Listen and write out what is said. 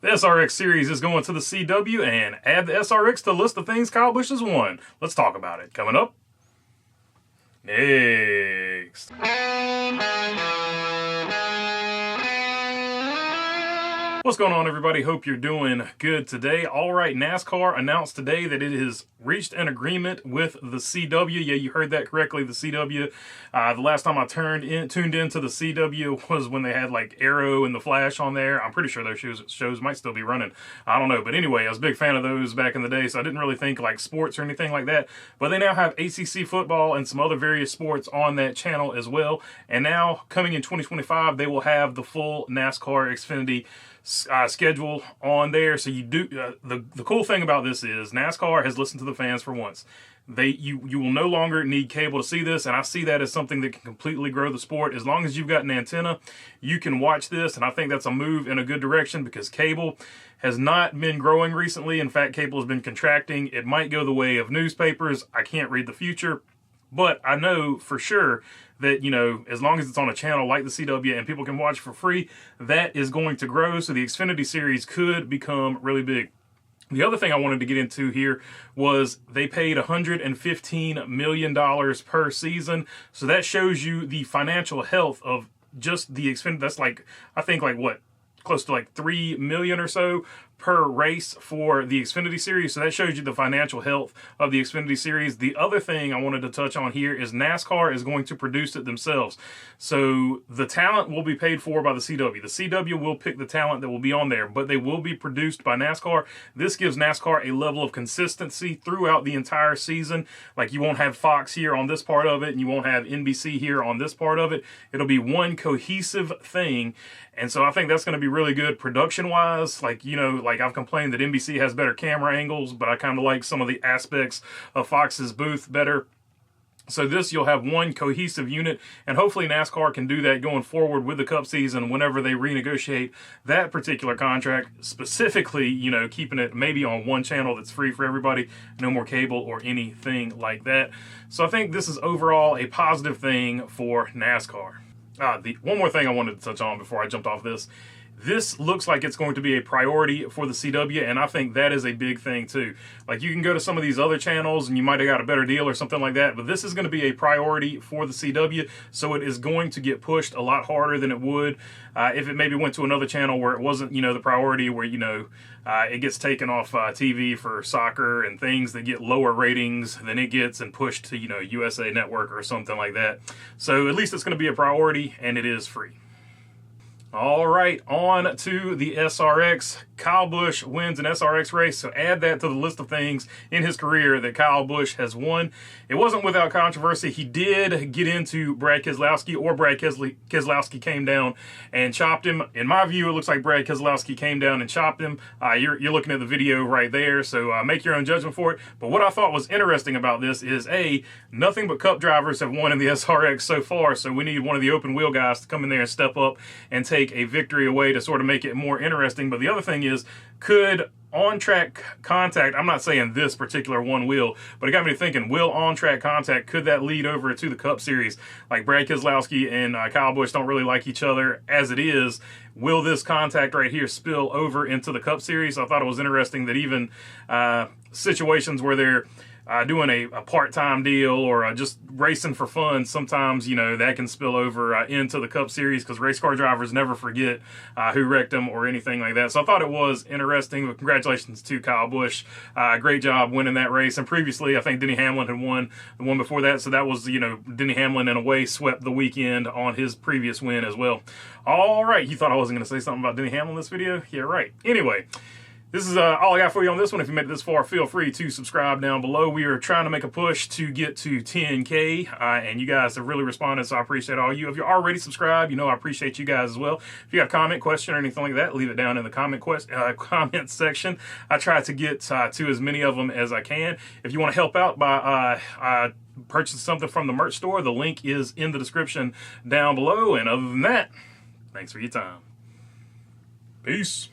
The SRX Series is going to the CW, and add the SRX to the list of things Kyle Busch has won. Let's talk about it. Coming up next. What's going on, everybody? Hope you're doing good today. All right, NASCAR announced today that it has reached an agreement with the CW. Yeah, you heard that correctly, the CW. The last time I tuned into the CW was when they had like Arrow and The Flash on there. I'm pretty sure those shows might still be running. I don't know. But anyway, I was a big fan of those back in the day, so I didn't really think like sports or anything like that. But they now have ACC football and some other various sports on that channel as well. And now, coming in 2025, they will have the full NASCAR Xfinity schedule on there. So you do the cool thing about this is NASCAR has listened to the fans for once. You will no longer need cable to see this, and I see that as something that can completely grow the sport. As long as you've got an antenna, you can watch this, and I think that's a move in a good direction because cable has not been growing recently. In fact, cable has been contracting. It might go the way of newspapers. I can't read the future, but I know for sure that, you know, as long as it's on a channel like the CW and people can watch for free, that is going to grow. So the Xfinity Series could become really big. The other thing I wanted to get into here was they paid $115 million per season. So that shows you the financial health of just the Xfinity. That's like, I think like what, close to like $3 million or so per race for the Xfinity Series. So that shows you the financial health of the Xfinity Series. The other thing I wanted to touch on here is NASCAR is going to produce it themselves. So the talent will be paid for by the CW. The CW will pick the talent that will be on there, but they will be produced by NASCAR. This gives NASCAR a level of consistency throughout the entire season. Like you won't have Fox here on this part of it, and you won't have NBC here on this part of it. It'll be one cohesive thing. And so I think that's going to be really good production-wise. Like, you know, like I've complained that NBC has better camera angles, but I kind of like some of the aspects of Fox's booth better. So this, you'll have one cohesive unit, and hopefully NASCAR can do that going forward with the Cup season whenever they renegotiate that particular contract, specifically, you know, keeping it maybe on one channel that's free for everybody, no more cable or anything like that. So I think this is overall a positive thing for NASCAR. One more thing I wanted to touch on before I jumped off this. This looks like it's going to be a priority for the CW, and I think that is a big thing too. Like you can go to some of these other channels and you might have got a better deal or something like that, but this is going to be a priority for the CW, so it is going to get pushed a lot harder than it would if it maybe went to another channel where it wasn't, you know, the priority, where, you know, it gets taken off TV for soccer and things that get lower ratings than it gets and pushed to, you know, USA Network or something like that. So at least it's going to be a priority, and it is free. All right, on to the SRX. Kyle Busch wins an SRX race, so add that to the list of things in his career that Kyle Busch has won. It wasn't without controversy. He did get into Brad Keselowski, or Brad Keselowski came down and chopped him. In my view, it looks like Brad Keselowski came down and chopped him. You're looking at the video right there, so make your own judgment for it. But what I thought was interesting about this is, nothing but Cup drivers have won in the SRX so far, so we need one of the open wheel guys to come in there and step up and take a victory away to sort of make it more interesting. But the other thing is, could on-track contact, I'm not saying this particular one will, but it got me thinking, will on-track contact, could that lead over to the Cup Series? Like Brad Keselowski and Kyle Busch don't really like each other as it is. Will this contact right here spill over into the Cup Series? I thought it was interesting that even situations where they're doing a part-time deal or just racing for fun, sometimes, you know, that can spill over into the Cup Series, because race car drivers never forget who wrecked them or anything like that. So I thought it was interesting, but congratulations to Kyle Busch. Great job winning that race. And previously, I think Denny Hamlin had won the one before that. So that was, you know, Denny Hamlin in a way swept the weekend on his previous win as well. All right. You thought I wasn't going to say something about Denny Hamlin in this video? Yeah, right. Anyway, this is all I got for you on this one. If you made it this far, feel free to subscribe down below. We are trying to make a push to get to 10K, and you guys have really responded, so I appreciate all you. If you're already subscribed, you know I appreciate you guys as well. If you have a comment, question, or anything like that, leave it down in the comment section. I try to get to as many of them as I can. If you want to help out by purchasing something from the merch store, the link is in the description down below. And other than that, thanks for your time. Peace.